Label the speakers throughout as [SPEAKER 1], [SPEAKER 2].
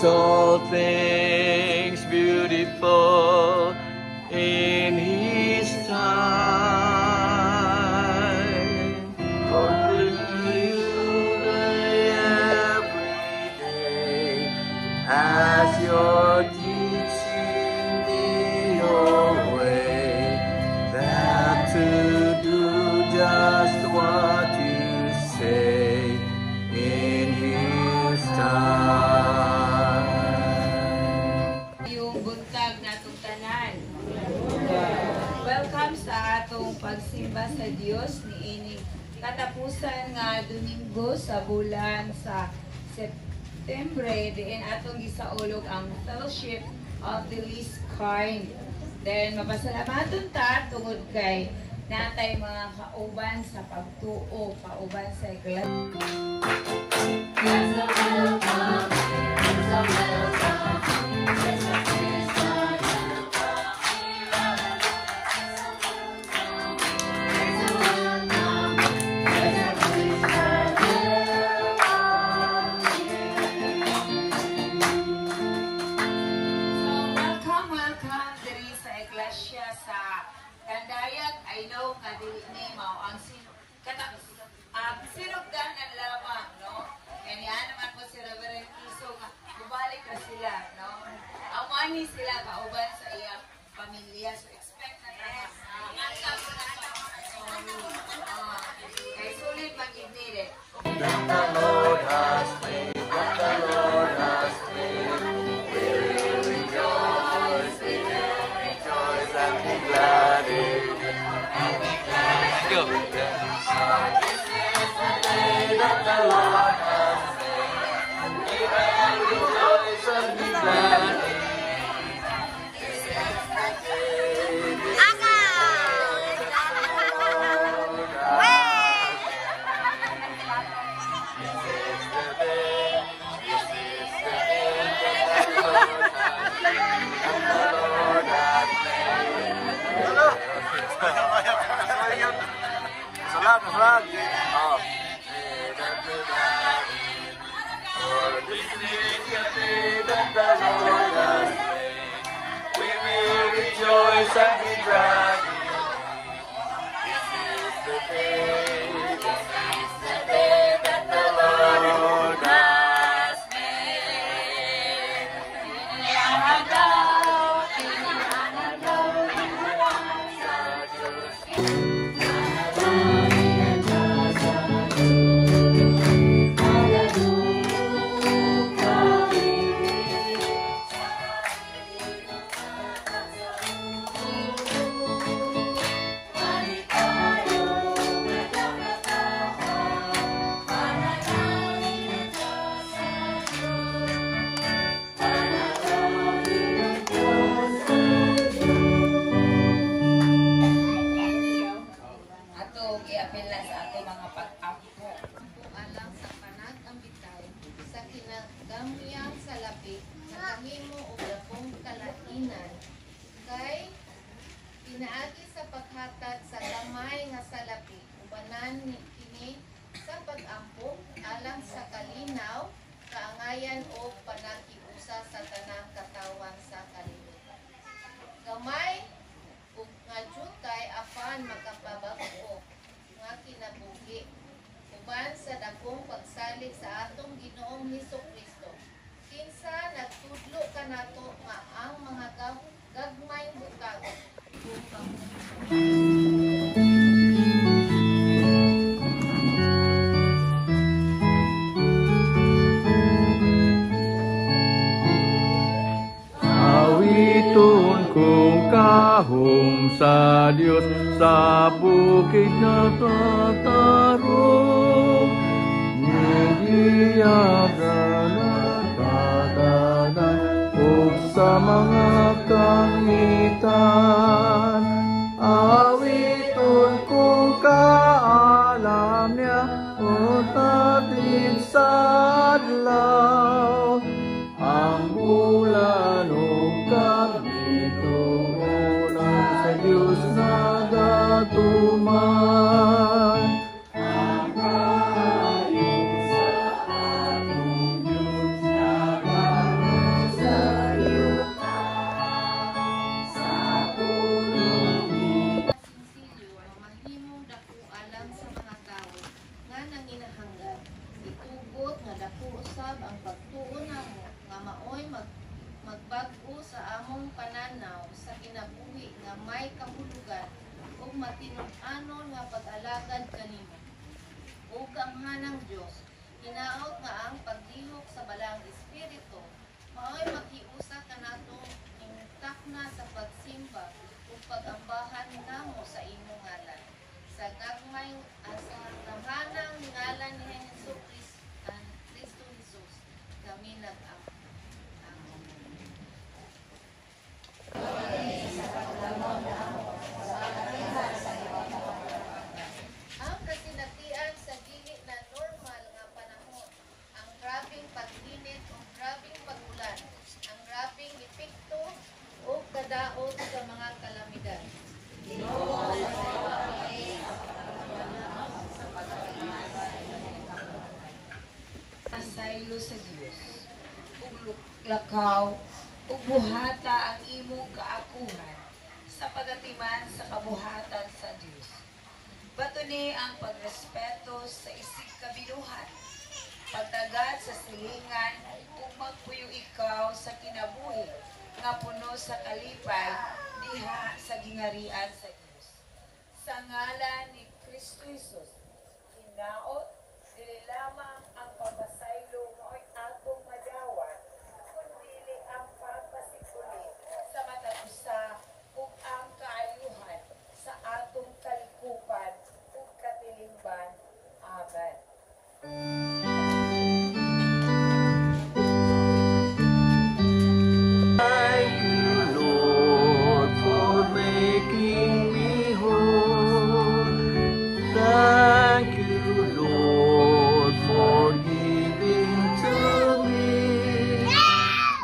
[SPEAKER 1] all things beautiful in His time. Hallelujah, every day as your teaching me your way, that to do just what you say in His time.
[SPEAKER 2] Yung buntag na itong tanan. Welcome sa atong pagsimba sa Dios ni ining katapusan nga Domingo sa bulan sa Septembre. Diin atong gisaulog ang Fellowship of the Least Kind. Then mapasalamaton ta tungod kay natay mga kauban sa pagtuo, kauban sa iglesia. Sa Kandayat, I know kadili ni mao ang sinugdan ng lamang, no? Kaya niya naman po si Reverend Kiso nga bumalik na sila, no? Amani sila kauban sa iyang pamilya, so expect na naman. Kaya sulit mag-ibnire.
[SPEAKER 1] That the Lord has made, that the Lord has made, we will rejoice, we will rejoice and be glad in it. Let's go. This is the day that the Lord has made, we will rejoice and be glad in it. This is the day, this is the day that the Lord has made. Salat. Oh. For this is the day that the Lord has made. We will rejoice and be glad. This is the day that the Lord has made.
[SPEAKER 3] Pinaagi sa paghatag sa gamay nga salapi, ubanan ni kini sa pag-ampo alang sa kalinaw, kaangayan o panakiusa sa tanang katawan sa kalibutan. Gamay ug nga jutay apan makapabago nga kinabuhi uban sa dakong pagsalig sa atong Ginoong Hesukristo. Kinsa nagtudlo kanato nga ang mga gagmay butang
[SPEAKER 1] Awiton kong kahong sa Diyos sa bukid na tatarong, nagiyagalanan o sa mga kangitan. Awiton kong kaalam niya o tatid sa adlaw, ang bulan o kagituunan sa Diyos na datuman. Ang rayo sa atong Diyos na
[SPEAKER 3] magbag-o sa among pananaw sa kinabuhi nga may kahulugan ug matinud-anon nga pag-alagad kanimo. O gamhanang Dios, hinaot nga ang paglihok sa balang espiritu mao'y makiusa kanatong ingtakna sa pagsimba ug pag-ambahan namo sa imong ngalan. Sa gamhanang ngalan ni Kristo Jesus, kami nag-ampo. Ang kasinatian sa dili na normal nga panahon, ang grabing pag-init o grabing pag-ulan, ang grabing epekto o kadaot sa mga kalamidad.
[SPEAKER 2] Asaylo sa Dios, ug lakaw, ug buhata ang imong kaakuhan sa pagatiman sa kabuhatan sa Dios. Bato ni ang pagrespeto sa isig kabinuhan, pagtagad sa silingan, ug magpuyo ikaw sa kinabuhi nga puno sa kalipay diha sa gingarian sa Dios. Sa ngalan ni Kristo Jesus, hinaot dili lamang ang pagpasaylo mo'y atong madawan, kundi ang pagpasikuli sa matag usa ug ang kaayuhan sa atong kalikupan ug katilingban. Amen.
[SPEAKER 1] Thank you, Lord, for making me whole. Thank you, Lord, for giving to me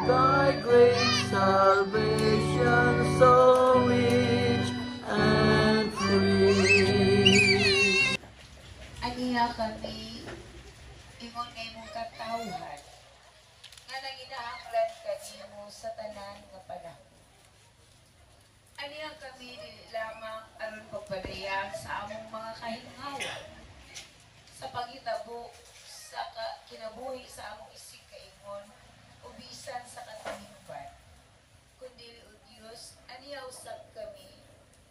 [SPEAKER 1] thy great salvation, so rich and free.
[SPEAKER 2] Aniya kami ingon nga imong katawhan nga naginahanglan kanimo sa tanan nga panahon. Aniya kami dili lamang aron pagpadayag sa among mga kahingawan sa paghitabo sa kinabuhi sa among isig kaingon o bisan sa katilingban, kundi o Dios, aniya usab kami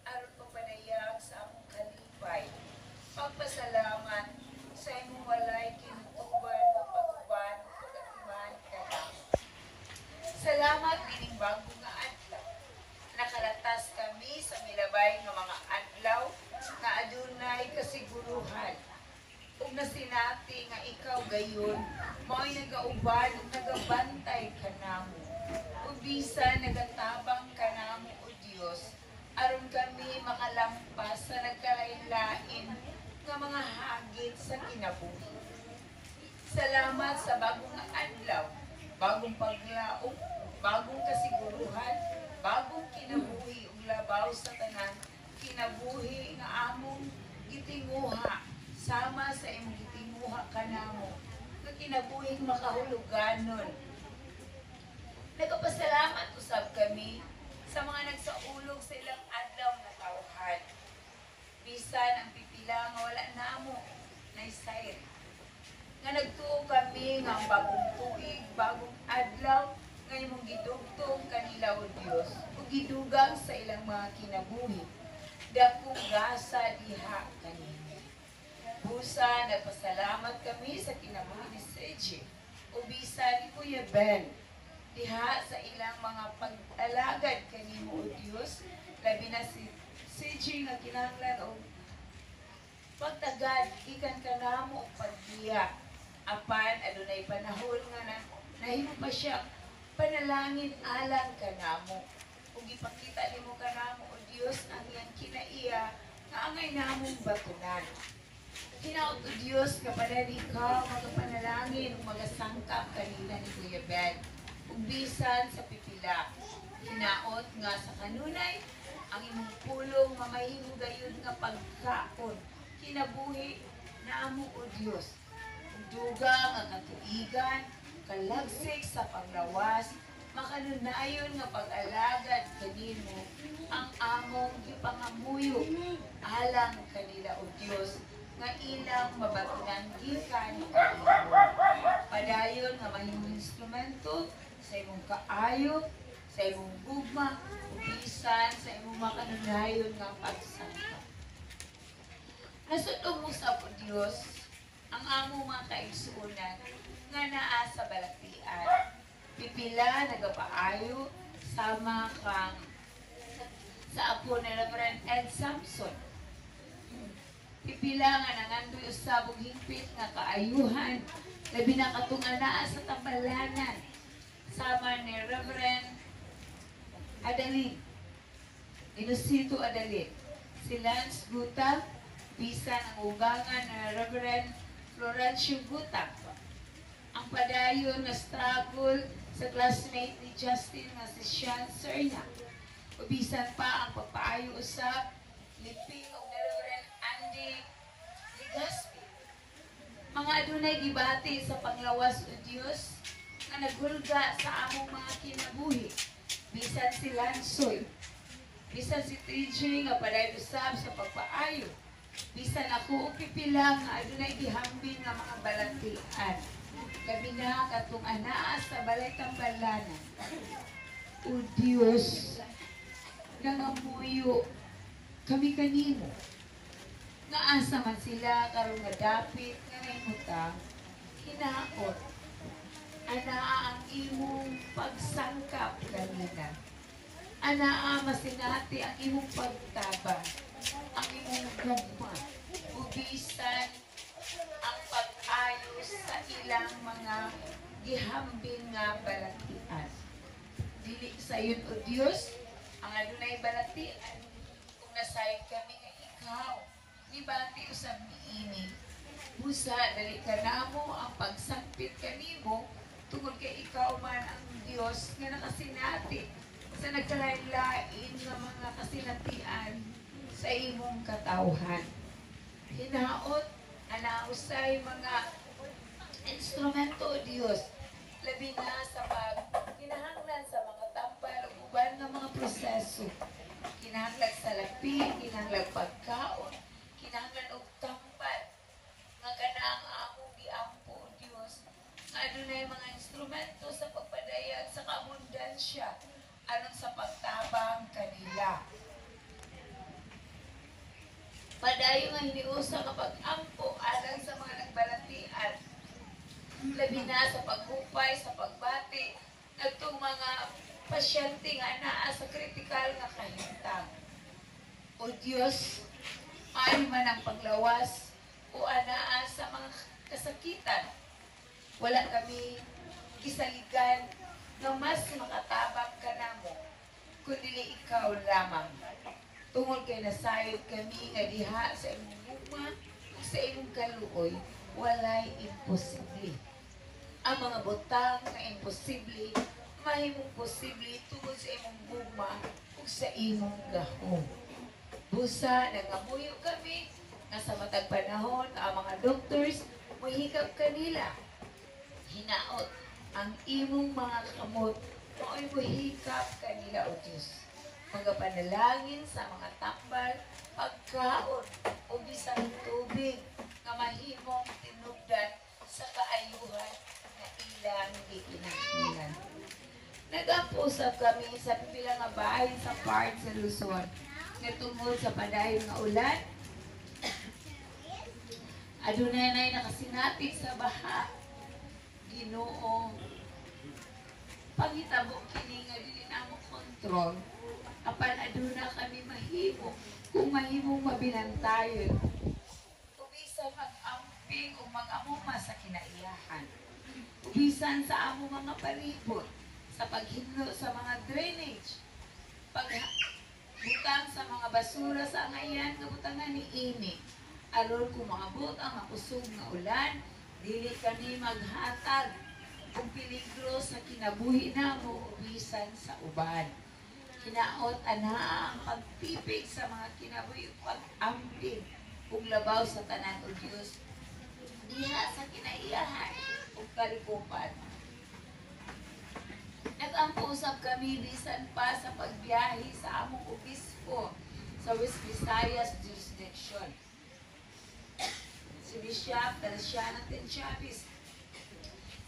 [SPEAKER 2] aron pagpadayag sa among kalipay, pagpasalamat sa imong walay kinutuban nga pag-uban pag-atiman kanamo. Salamat kining bago nga adlaw. Nakalatas kami sa milabay nga mga adlaw nga adunay kasiguruhan. Ug nasinati nga ikaw gayon mao'y nagauban ug nagabantay kanamo. Ug bisan nagatabang kanamo o Dios, aron kami makalampas sa nagkalain-lain nga mga hagit sa kinabuhi. Salamat sa bagong adlaw, bagong paglaom, bagong kasiguruhan, bagong kinabuhi ug labaw sa tanan kinabuhi nga among gitinguha sama sa imong gitinguha kanamo nga kinabuhing makahuluganon. Nagapasalamat usab kami sa mga nagsaulog sa ilang adlaw na tawhan. Bisan ang pipila nga wala namo naisayri. Nga nagtuo kami nga ang bagong tuig, bagong adlaw nga imong gidugtong kanila o Dios ug gidugang sa ilang mga kinabuhi. Dakong gasa diha kanimo. Busa nagpasalamat kami sa kinabuhi ni Seji o bisan ni Kuya Ben diha sa ilang mga pag-alagad kanimo o Dios, labi na si Seji nga kinahanglan og pagtagad ikan kanamo og pagbiya. Apan adunay panahon nga nahimo pa siya panalangin alang kanamo ug ipakita nimo kanamo o Dios ang iyang kinaiya nga angay namong batunan. Hinaot o Dios nga panali ka magapanalangin ug magasangkap kanila ni Kuya Ben ug bisan sa pipila. Hinaot nga sa kanunay ang imong pulong mamahimo gayud nga pagkaon kinabuhi namo o Dios. Dugang ang katuigan, kalagsik sa paglawas, makanunayon nga pag-alagad kanimo ang among gipangamuyo alang kanila o Dios nga ilang mabatunan gikan kanimo. Padayon nga mahimong instrumento sa sa imong kaayo, sa imong gugma, o bisan sa imong makanunayon nga pagsangka. Nasudong mo sa Diyos ang amo mga kaigsuunan nga naa sa balatian. Pipila nagapaayo sama kang sa apo ni Reverend Ed Samson. Pipila nga nangandoy usab og hingpit nga kaayuhan labi na katong anaa sa tambalanan sama ni Reverend Adalin, Inosito Adalin, si Lance Guta, bisan ang ugangan na Reverend Florencio Guta. Ang padayon na struggle sa classmate ni Justin nga si Sean Serna. Ubisan pa ang papaayo usab ni Ping o Reverend Andy Ligaspi. Mga adunay gibati sa panglawas o Dios nga naghulga sa among mga kinabuhi. Bisan si Lansoy, bisan si TJ nga padayon usab sa pagpaayo. Bisan ako og pipila nga adunay gihambing nga mga balantian. Labi na katong anaa sa balay tambalanan. O Dios, nangamuyo kami kanimo. Nga asa man sila karong nga dapit nga nahimutang hinaot. Anaa ang imong pagsangkap kanina. Anaa masinati ang imong pagtabang, ang imong gugma, ubisan ang pag-ayos sa ilang mga gihambing nga balatian. Dili sa yun o Diyos, ang adunay balatian, kung nasayod kami nga ikaw, nibati usab niini. Busa, dali ka namo ang pagsangpit kanimo, tungkol kay ikaw man ang Diyos nga nakasinati sa nagkalain-lain nga mga kasinatian sa imong katawhan. Hinaot, anausay mga instrumento o Diyos, labi na sa kinahanglan sa mga tampal o uban ng mga proseso. Kinahanglan sa lapi, kinahanglan pagkaon, kinahanglan og tampal. Nga kanang among giampo o Diyos, nga adunay mga instrumento sa pagpadayag sa kaabundansya aron sa pagtabang kanila. Padayon nga hiniusa nga pag-ampo alang sa mga nagbalatian. Labi na sa paghupay, sa pagbati, nagtong mga pasyente nga naa sa kritikal nga kahintang. O Diyos, maayo man ang paglawas o anaa sa mga kasakitan. Wala kami kisaligan na mas makatabang ka namo, kundi ikaw lamang. Tungod kay nasayod kami nga diha sa imong gugma ug sa imong kaluoy, walay imposible. Ang mga butang nga imposible, mahimong posible tungod sa imong gugma ug sa imong gahom. Busa, nangamuyo kami nga sa matag panahon ang mga doctors mohikap kanila. Hinaot ang imong mga kamot mao'y mohikap kanila o Diyos. Mga panalangin sa mga tambal, pagkaon o bisang tubig nga mahimong tinugdan sa kaayuhan na ilang gikinahanglan. Nag-apusap kami sa pipila nga bahay sa part sa Luzon nga tungod sa padayon nga ulan. Adunay nay nakasinati sa baha. Ginoo, panghitabo kini nga dili namo kontrol. Apan aduna kami mahimo kung mahimong mabinantayon. Ubisan mag-amping o mag-amuma sa kinaiyahan. Ubisan sa amo mga palibot, sa paghinlo sa mga drainage, pagbutang sa mga basura sa angayan nga butangan ni ini. Aron kung maabot ang makusog nga ulan, dili kami maghatag kung peligro sa kinabuhi namo o bisan sa uban. Hinaot anaa ang pagtipig sa mga kinabuhi o pag-amping kung labaw sa tanan o Diyos diha sa kinaiyahan o kalikupan. Nag-ampo-usap kami bisan pa sa pagbiyahe sa among obispo sa West Visayas jurisdiction. Si Bishop Feliciano Tenchavis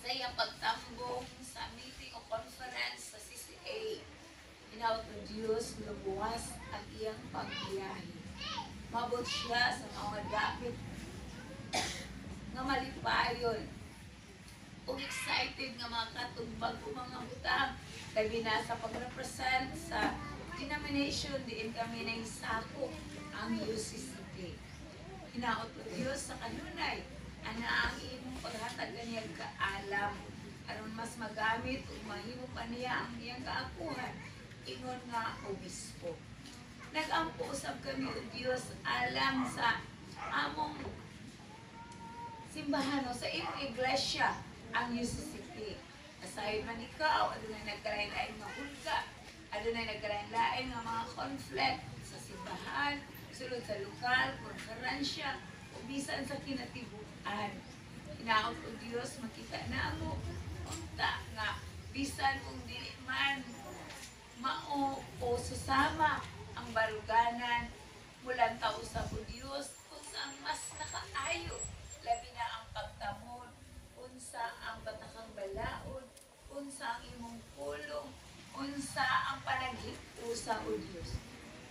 [SPEAKER 2] sa iyang pagtambong sa meeting o conference sa CCA. Hinaot ng Diyos, lubuwas ang iyang pagbiyahe. Mabot siya sa mga dapit nga malipayon. Kung excited nga mga katumbag o mga butang, labi na sa pag-represent sa denomination, diin kami na isako ang UCCP. Hinaot ng Diyos sa kanunay, ana ang imong paghatag niyang kaalam, aron mas magamit o mahimo pa niya ang iyang kaakuhan, ingon nga obispo. Nag-ampo usab kami o Diyos alang sa among simbahan o sa imong iglesia ang UCCP. Aside man ikaw, adunay nagkalain-lain nga hulga, adunay nagkalain-lain nga mga conflict sa simbahan, sulod sa lokal, konferansya, o bisan sa kinatibuan. Hinaot o Diyos, makita na mo, unta nga, bisan kung dili man mao o susama ang baruganan mulang tao sa Diyos kung saan mas nakaayo labi na ang pagtamon unsa ang batakang balaod unsa ang imong pulong unsa ang panaghiusa o Diyos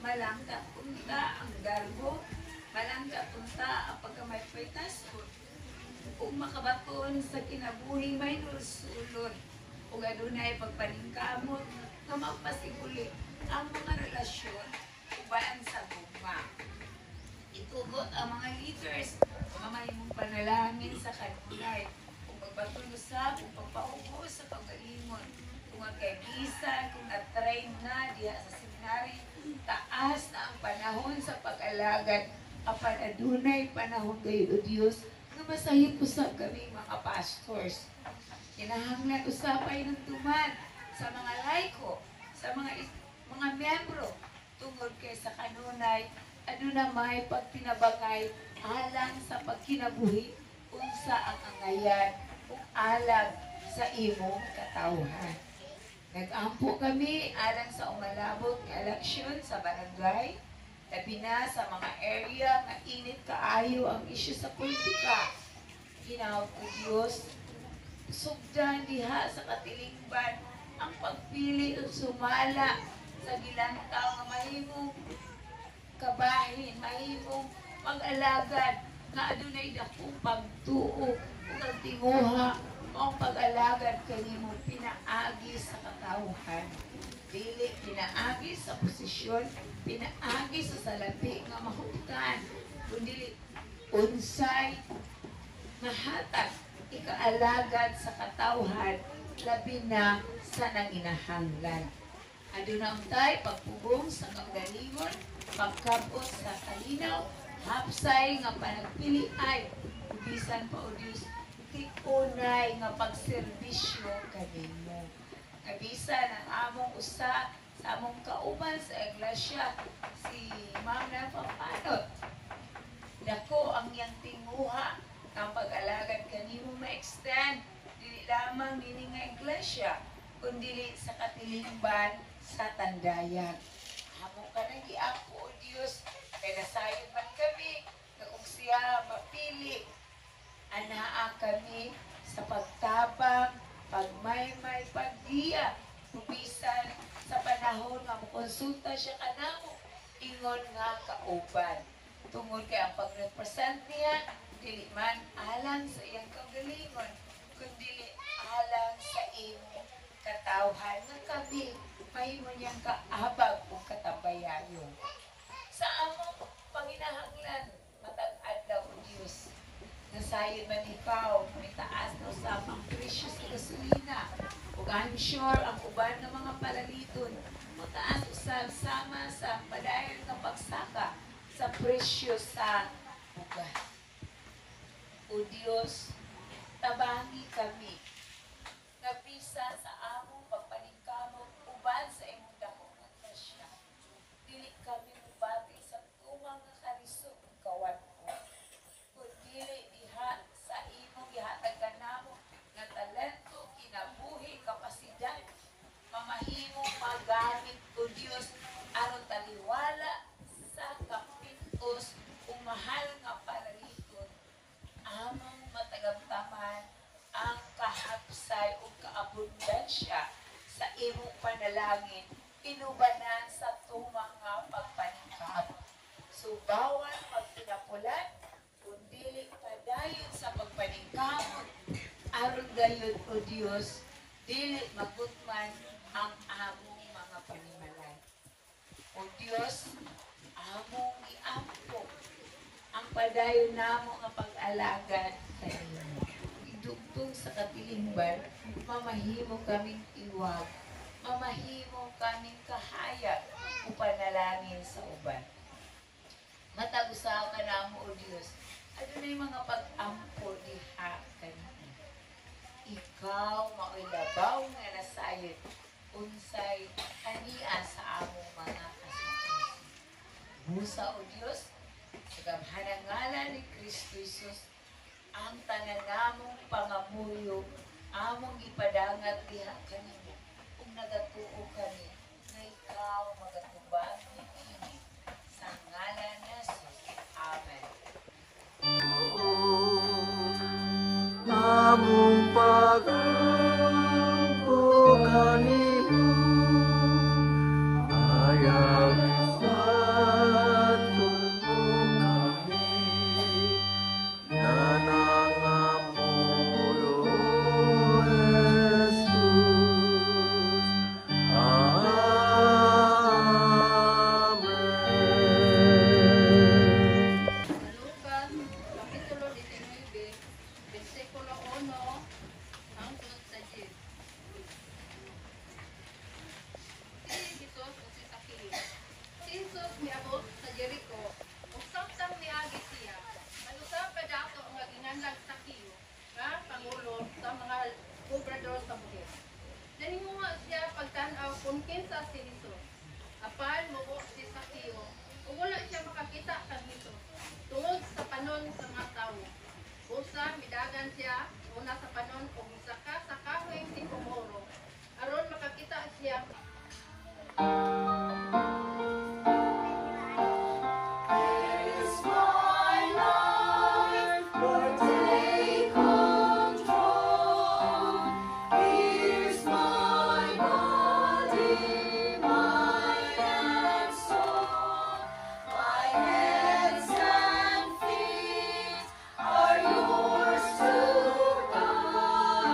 [SPEAKER 2] malangka unta ang garbo malangka unta ang pagkamaypaytason kung makabaton sa kinabuhi may nursulon kung adunay pagpaningkamot nga magpasiguli ang mga relasyon uban sa gugma. Itugot ang mga leaders, mamahimong panalangin sa kanunay, kung magpatulusab, kung pagpaubos sa pagalingon, kung magkaibisan, kung na-train na diha sa seminary, taas na ang panahon sa pag-alagad, apan adunay panahon kayo o Diyos, nga masahip usab kami mga pastors. Kinahanglan usapay ng tuman sa mga laiko, sa mga miyembro, tungod kay sa kanunay, aduna may pagtinabangay alang sa pagkinabuhi, unsa ang angayan, ug alang sa imong katawhan. Nag-ampo kami alang sa umalabot nga eleksyon sa barangay, labi na sa mga area nga init kaayo ang isyu sa politika. Hinaot o Diyos, sugdan diha sa katilingban ang pagpili o sumala sa gilantaw nga mahimong kabahin, mahimong pag-alagad nga adunay dakong pagtuo ug ang tinguha ang pag-alagad kanimo pinaagi sa katawhan. Dili pinaagi sa posisyon, pinaagi sa salapi nga mahutgan, kundi unsay mahatag ikaalagad sa katawhan labi na sa nanginahanglan. Aduna untay pagpugong sa kagalingon, pagkabot sa kalinaw, hapsay nga panagpili ay bisan pa o Diyos, tikunay nga pagserbisyo kanimo. Kabisan ang among usa sa among kauban sa iglesia, si Ma'am Napapanot. Dako ang iyang tinguha ang pag-alagad kanimo ma-extend dili lamang nini nga iglesia kundi sa katilingban sa Tandayag. Hamo ka na giako o Diyos kay nasayod man kami nga kung siya mapili anaa kami sa pagtabang pagmaymay pagdiya bisan sa panahon nga mokonsulta siya kanamo ingon nga kauban tungod kay ang pag-represent niya dili man alang sa iyang kagalingon kundi alang sa imong katawhan nga kami mahimo niyang kaabag o katabayayon. Sa among panginahanglan matag adlaw o Diyos nasayod man ikaw may taas na usap ang presyo sa gasolina ug I'm sure ang uban ng mga palaliton mataas usab sama sa padayon nga pagsaka sa presyo sa bugas. O Diyos, tabangi kami nga bisa sa among pagpaningkamot uban sa imong dako nga grasya. Dili kami mubati sa tumang nga kalisod ug kawat-o. Kundi diha sa imong gihatag kanamo nga talento, kinabuhi, kapasidad, mamahimong magamit o Diyos aron taliwala sa kapintos ug mahal nga palaliton among matagamtaman ang panalangin, inubanan sa itong mga pagpaningkap. So, bawat pagpinapulan, kung dili padayon sa pagpaningkamot, aron gayud o Dios, dili magutman ang among mga panimalay. O Dios, among iampo ang padayon namo nga pag-alagad sa iyo. Idugtong sa katilingban, mamahimo kaming iwag, mamahimo kaming kahayag o panalangin sa uban. Matag-usaw ka namo o Dios, adunay mga pag-ampo diha kanimo. Ikaw mao'y labaw nga nasayod, unsay ania sa among mga kasukos. Busa o Dios, sa gamhanang ngalan ni Kristo Jesus, ang tanan namong pangamuyo, among ipadangat diha kanimo, kung nagatuo kami, na ikaw magatubag ni kini, sa ngalan ni Jesus. Amen.
[SPEAKER 1] Among pag-ampo kanimo, hayag sa tubo kami, nanangamuyo, Jesus. Amen.
[SPEAKER 3] Lucas, Kapitulo 19, versikulo 1 hangtod sa 10. Si Jesus o si Sakeo. Si Jesus miabot sa Jericho, ug samtang miagi siya, malusap pa dato nga ginganlag Sakeo, nga pangulo sa mga gobernador sa buhis. Naninguha siya pagtan-aw kung kinsa si Jesus. Apan mubo si Sakeo, ug wala siya makakita kang Jesus. Tungod sa panon sa mga tawo. Usa midagan siya una sa panon ug saka sa kahoy si Kumoro. Aron makakita siya
[SPEAKER 1] Here's my life, Lord, take control. Here's my body, mind and soul. My hands and feet are yours to guide.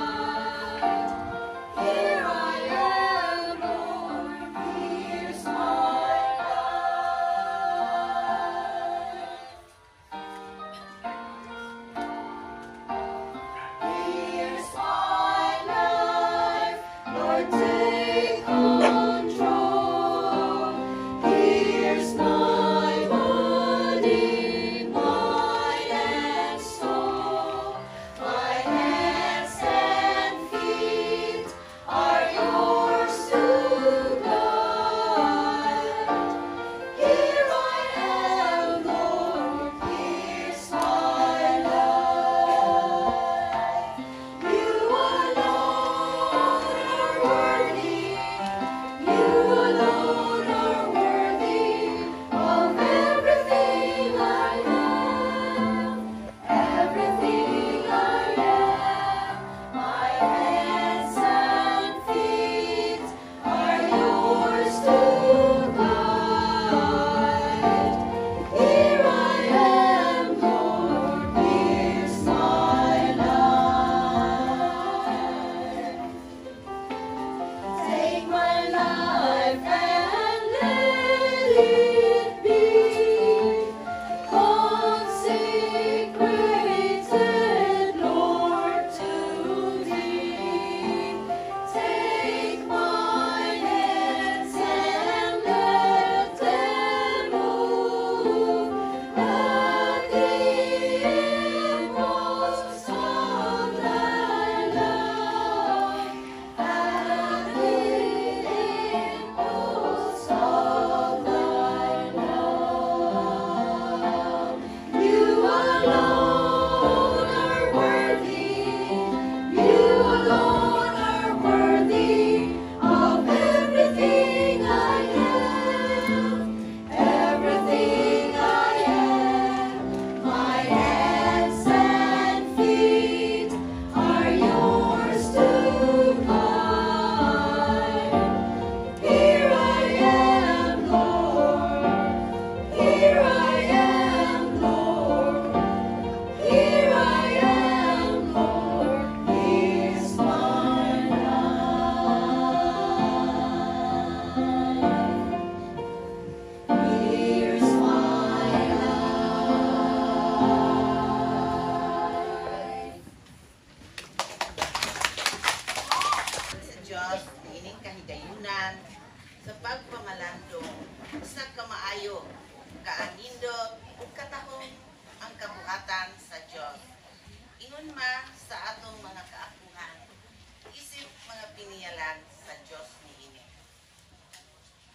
[SPEAKER 4] kasapulan sa pagpamalandong sa kamaayo, kaanindot ug katahong ang kabuhatan sa Dios. Ingon ma sa atong mga kaapuhan, isip mga piniyalan sa Dios niini.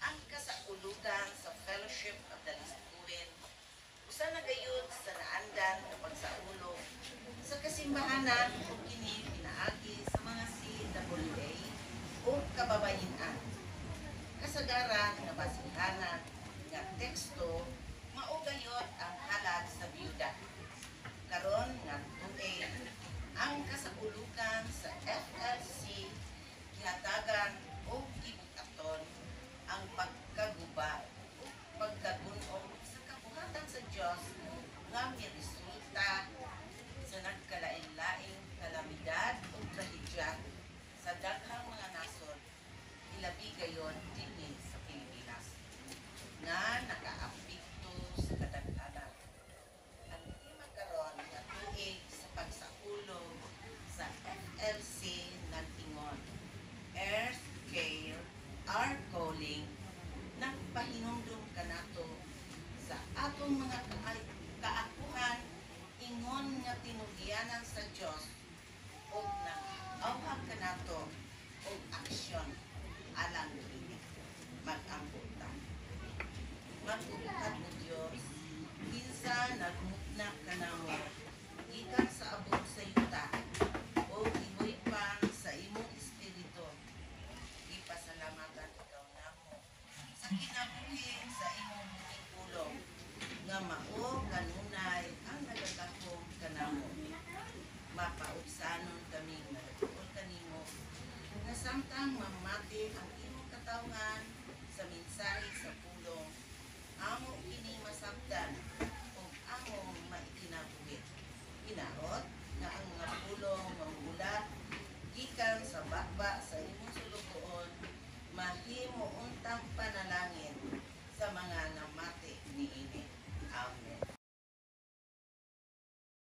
[SPEAKER 4] Ang kasaulugan sa Fellowship of the Lisbuin, usa na gayud sa naandan nga pagsaulog sa kasimbahanan ug kini pinaagi sa mga CWA o kababayen-an. Kasagaran nga basihanan nga teksto mao gayud ang halad sa byuda. Karon nga tuig ang kasaulugan sa FLC gihatagan o gibukaton ang pagkaguba o pagkagunom sa kabuhatan sa Dios nga miresulta sa nagkalain-laing kalamidad o trahedya sa daghang mga nasod, ilabi gayon dinhi sa Pilipinas, nga nakaapekto sa kadaghanan. Ang tema karon nga tuig sa pagsaulog sa FLC nag-ingon, Earth Care, Our Calling, nagpahinumdum kanato sa atong mga kaakuhan ingon nga tinugyanan sa Dios ug nag-awhag kanato og aksyon alang kini. Mag-amputa. Mag-upat mo Dios, kinsa nagmutna kanamo gikan sa abot sa yuta o iboy pa sa imong espiritu. Ipasalamatan ikaw namo sa kinabuhi sa imong pulong nga mao kanunay ang nagatakong kanamo. Mapaubsanon kami nagtuol kanimo na samtang mamati ang imong katawhan sa mensahe sa